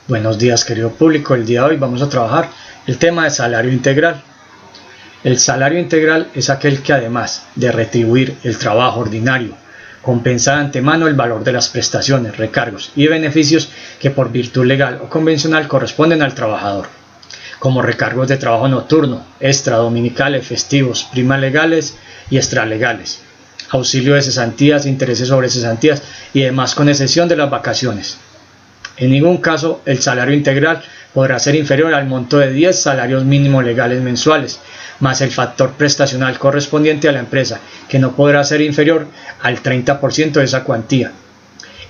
Buenos días, querido público. El día de hoy vamos a trabajar el tema de salario integral. El salario integral es aquel que, además de retribuir el trabajo ordinario, compensa de antemano el valor de las prestaciones, recargos y beneficios que por virtud legal o convencional corresponden al trabajador, como recargos de trabajo nocturno, extra, dominicales, festivos, primas legales y extralegales, auxilio de cesantías, intereses sobre cesantías y demás, con excepción de las vacaciones. En ningún caso el salario integral podrá ser inferior al monto de 10 salarios mínimos legales mensuales, más el factor prestacional correspondiente a la empresa, que no podrá ser inferior al 30% de esa cuantía.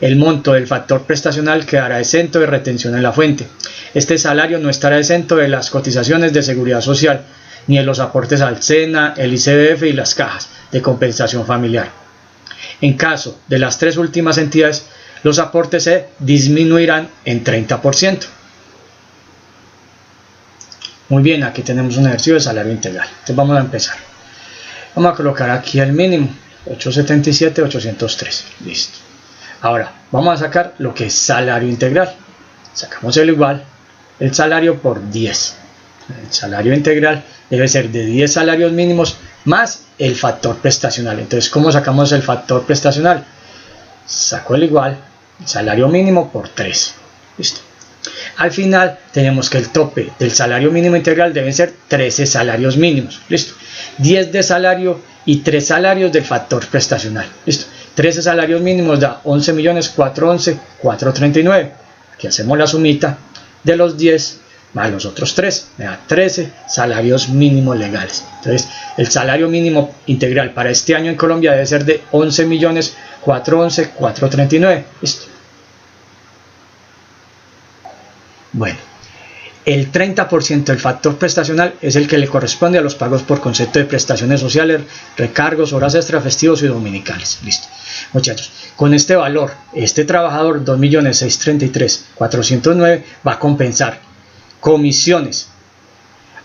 El monto del factor prestacional quedará exento de retención en la fuente. Este salario no estará exento de las cotizaciones de seguridad social, ni de los aportes al SENA, el ICBF y las cajas de compensación familiar. En caso de las tres últimas entidades, los aportes se disminuirán en 30%. Muy bien, aquí tenemos un ejercicio de salario integral. Entonces vamos a empezar. Vamos a colocar aquí el mínimo, 877,803. Listo. Ahora, vamos a sacar lo que es salario integral. Sacamos el igual, el salario por 10. El salario integral debe ser de 10 salarios mínimos más el factor prestacional. Entonces, ¿cómo sacamos el factor prestacional? Saco el igual, el salario mínimo por 3. Listo. Al final tenemos que el tope del salario mínimo integral deben ser 13 salarios mínimos. Listo. 10 de salario y 3 salarios del factor prestacional. Listo. 13 salarios mínimos da 11.411.439. Aquí hacemos la sumita de los 10 más los otros 3. Me da 13 salarios mínimos legales. Entonces, el salario mínimo integral para este año en Colombia debe ser de 11.411.439. Listo. Bueno, el 30% del factor prestacional es el que le corresponde a los pagos por concepto de prestaciones sociales, recargos, horas extras, festivos y dominicales. Listo. Muchachos, con este valor, este trabajador 2.633.409 va a compensar comisiones,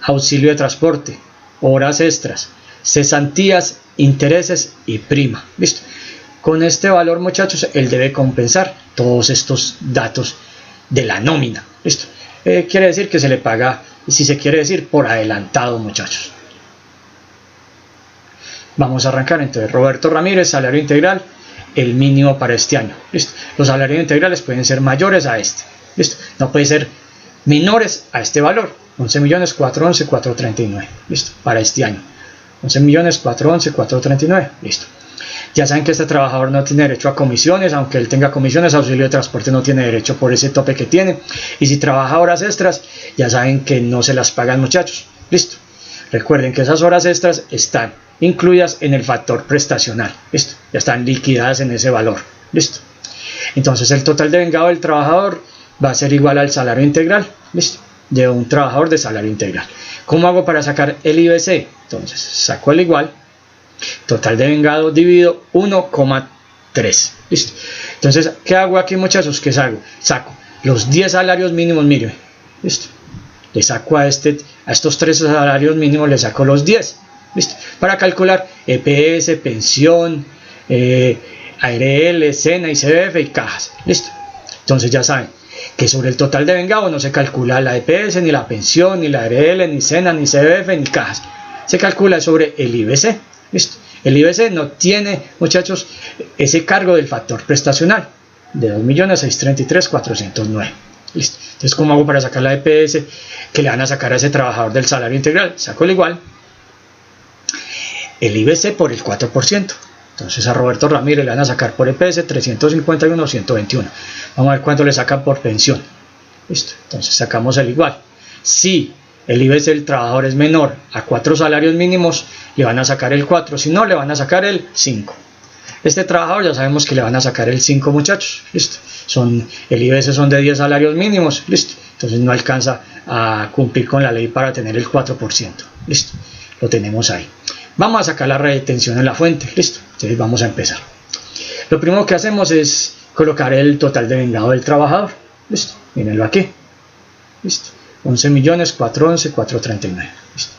auxilio de transporte, horas extras, cesantías, intereses y prima. Listo. Con este valor, muchachos, él debe compensar todos estos datos de la nómina. Listo. Quiere decir que se le paga, si se quiere decir, por adelantado, muchachos. Vamos a arrancar. Entonces, Roberto Ramírez, salario integral, el mínimo para este año. Listo. Los salarios integrales pueden ser mayores a este. Listo. No pueden ser menores a este valor. 11.411.439. Listo. Para este año. 11.411.439. Listo. Ya saben que este trabajador no tiene derecho a comisiones, aunque él tenga comisiones, auxilio de transporte no tiene derecho por ese tope que tiene. Y si trabaja horas extras, ya saben que no se las pagan, muchachos. Listo. Recuerden que esas horas extras están incluidas en el factor prestacional. Listo. Ya están liquidadas en ese valor. Listo. Entonces el total de vengado del trabajador va a ser igual al salario integral. Listo. De un trabajador de salario integral. ¿Cómo hago para sacar el IBC? Entonces saco el igual. Total de vengado dividido 1,3. Listo. Entonces, ¿qué hago aquí, muchachos? ¿Qué hago? Saco los 10 salarios mínimos, mire. Listo. Le saco a estos 3 salarios mínimos, le saco los 10. Listo. Para calcular EPS, pensión, ARL, SENA, ICBF y cajas. Listo. Entonces ya saben que sobre el total de vengado no se calcula la EPS, ni la pensión, ni la ARL, ni SENA, ni ICBF, ni cajas. Se calcula sobre el IBC. Listo. El IBC no tiene, muchachos, ese cargo del factor prestacional de 2.633.409. Listo. Entonces, ¿cómo hago para sacar la EPS que le van a sacar a ese trabajador del salario integral? Saco el igual, el IBC por el 4%. Entonces a Roberto Ramírez le van a sacar por EPS 351.121. Vamos a ver cuánto le sacan por pensión. Listo. Entonces sacamos el igual. Si el IBC del trabajador es menor a 4 salarios mínimos, le van a sacar el 4, si no, le van a sacar el 5. Este trabajador ya sabemos que le van a sacar el 5, muchachos. Listo. El IBC son de 10 salarios mínimos. Listo. Entonces no alcanza a cumplir con la ley para tener el 4%. Listo. Lo tenemos ahí. Vamos a sacar la retención en la fuente. Listo. Entonces vamos a empezar. Lo primero que hacemos es colocar el total de vengado del trabajador. Listo. Mírenlo aquí. Listo. 11.411.439. Listo.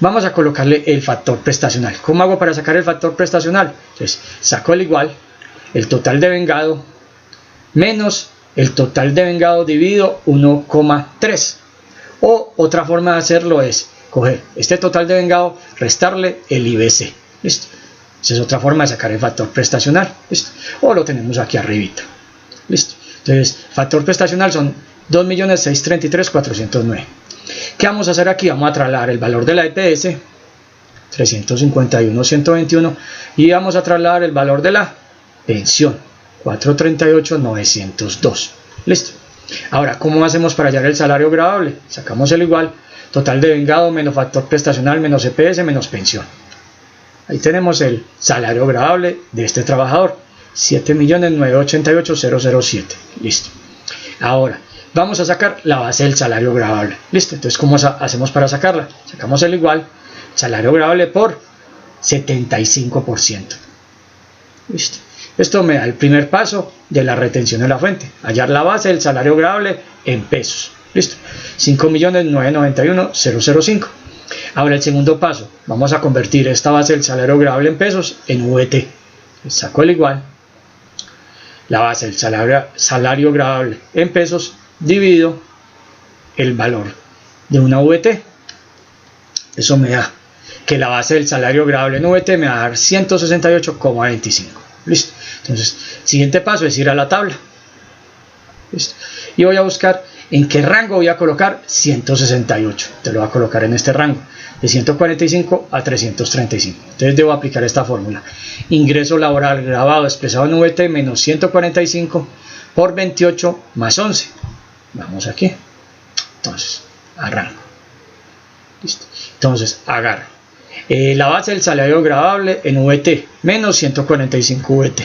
Vamos a colocarle el factor prestacional. ¿Cómo hago para sacar el factor prestacional? Entonces, saco el igual, el total de vengado, menos el total de vengado dividido 1,3. O otra forma de hacerlo es coger este total de vengado, restarle el IBC. ¿Listo? Esa es otra forma de sacar el factor prestacional. ¿Listo? O lo tenemos aquí arribita. ¿Listo? Entonces, factor prestacional son 2.633.409. ¿Qué vamos a hacer aquí? Vamos a trasladar el valor de la EPS, 351.121, y vamos a trasladar el valor de la pensión, 438.902. ¿Listo? Ahora, ¿cómo hacemos para hallar el salario gravable? Sacamos el igual, total de vengado menos factor prestacional menos EPS menos pensión. Ahí tenemos el salario gravable de este trabajador, 7.988.007. Listo. Ahora, vamos a sacar la base del salario gravable. Listo. Entonces, ¿cómo hacemos para sacarla? Sacamos el igual, salario gravable por 75%. Listo. Esto me da el primer paso de la retención de la fuente. Hallar la base del salario gravable en pesos. Listo. 5.991.005. Ahora el segundo paso. Vamos a convertir esta base del salario gravable en pesos en VT. Saco el igual. La base del salario gravable en pesos dividido el valor de una VT. Eso me da que la base del salario gravable en VT me va a dar 168,25. Listo. Entonces, siguiente paso es ir a la tabla. Listo. Y voy a buscar en qué rango voy a colocar 168. Te lo voy a colocar en este rango, de 145 a 335. Entonces debo aplicar esta fórmula. Ingreso laboral grabado expresado en VT menos 145 por 28 más 11. Vamos aquí. Entonces, arranco. Listo. Entonces, agarro la base del salario gravable en VT menos 145 VT.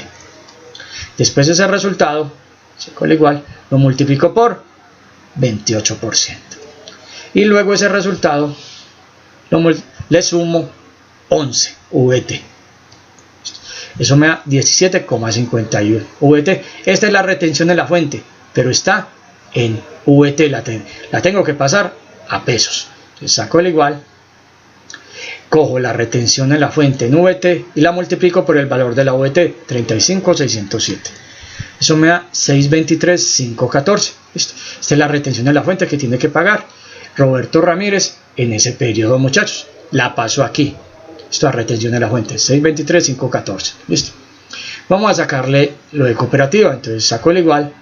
Después ese resultado, saco el igual, lo multiplico por 28%. Y luego ese resultado le sumo 11 VT. Eso me da 17,51 VT. Esta es la retención de la fuente, pero está en VT. La tengo que pasar a pesos. Entonces saco el igual, cojo la retención en la fuente en VT y la multiplico por el valor de la VT, 35,607. Eso me da 623,514. Esta es la retención de la fuente que tiene que pagar Roberto Ramírez en ese periodo, muchachos. La paso aquí. Esto es retención de la fuente, 623,514. Listo. Vamos a sacarle lo de cooperativa. Entonces saco el igual,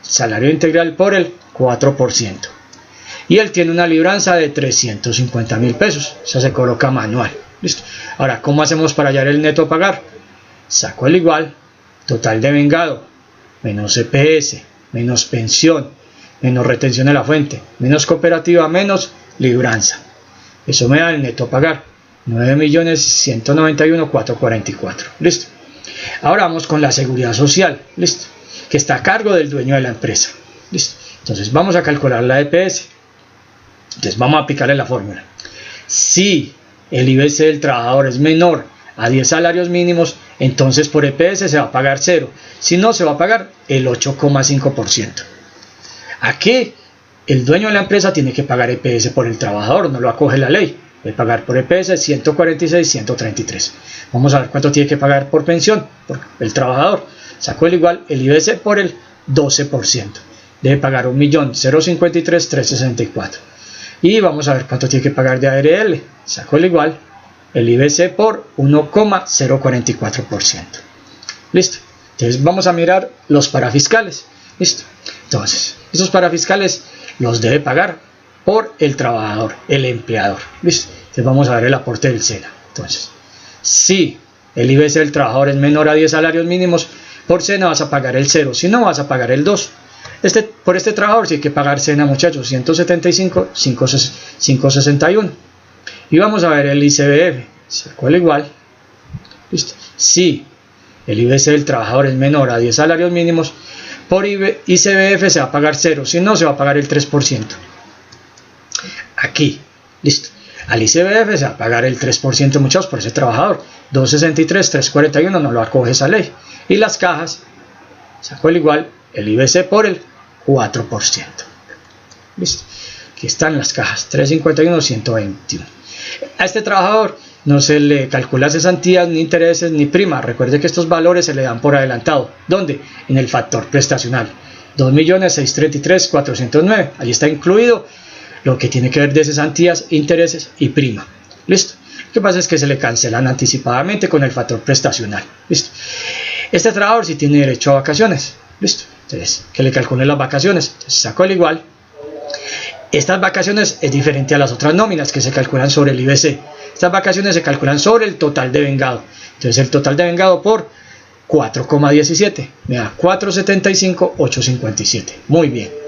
salario integral por el 4%. Y él tiene una libranza de 350.000 pesos. O sea, se coloca manual. Listo. Ahora, ¿cómo hacemos para hallar el neto a pagar? Saco el igual, total de vengado, menos EPS, menos pensión, menos retención de la fuente, menos cooperativa, menos libranza. Eso me da el neto a pagar, 9.191.444. Listo. Ahora vamos con la seguridad social. Listo. Que está a cargo del dueño de la empresa. Listo. Entonces vamos a calcular la EPS. Entonces vamos a aplicarle la fórmula. Si el IBC del trabajador es menor a 10 salarios mínimos, entonces por EPS se va a pagar 0. Si no, se va a pagar el 8,5%. Aquí el dueño de la empresa tiene que pagar EPS por el trabajador, no lo acoge la ley. Debe pagar por EPS 146,133. Vamos a ver cuánto tiene que pagar por pensión por el trabajador. Saco el igual, el IBC por el 12%. Debe pagar 1.053.364. Y vamos a ver cuánto tiene que pagar de ARL. Saco el igual, el IBC por 1,044%. Listo. Entonces vamos a mirar los parafiscales. Listo. Entonces, esos parafiscales los debe pagar por el trabajador, el empleador. Listo. Entonces vamos a ver el aporte del SENA. Entonces, si el IBC del trabajador es menor a 10 salarios mínimos, por SENA vas a pagar el 0. Si no, vas a pagar el 2. Por este trabajador sí hay que pagar SENA, muchachos, 175,561. Y vamos a ver el ICBF. Saco el igual. Listo. Si el IBC del trabajador es menor a 10 salarios mínimos, por ICBF se va a pagar 0. Si no, se va a pagar el 3%. Aquí. Listo. Al ICBF se va a pagar el 3%, muchachos, por ese trabajador. 263,341 no lo acoge esa ley. Y las cajas, saco el igual, el IBC por el 4%. Listo. Aquí están las cajas, 351,121. A este trabajador no se le calcula cesantías, ni intereses, ni prima. Recuerde que estos valores se le dan por adelantado. ¿Dónde? En el factor prestacional. 2.633.409. Ahí está incluido lo que tiene que ver de cesantías, intereses y prima. ¿Listo? Lo que pasa es que se le cancelan anticipadamente con el factor prestacional. ¿Listo? Este trabajador sí tiene derecho a vacaciones. ¿Listo? Entonces, que le calculen las vacaciones. Entonces, saco el igual. Estas vacaciones es diferente a las otras nóminas que se calculan sobre el IBC. Estas vacaciones se calculan sobre el total de vengado. Entonces, el total de vengado por 4,17. Me da 475,857. Muy bien.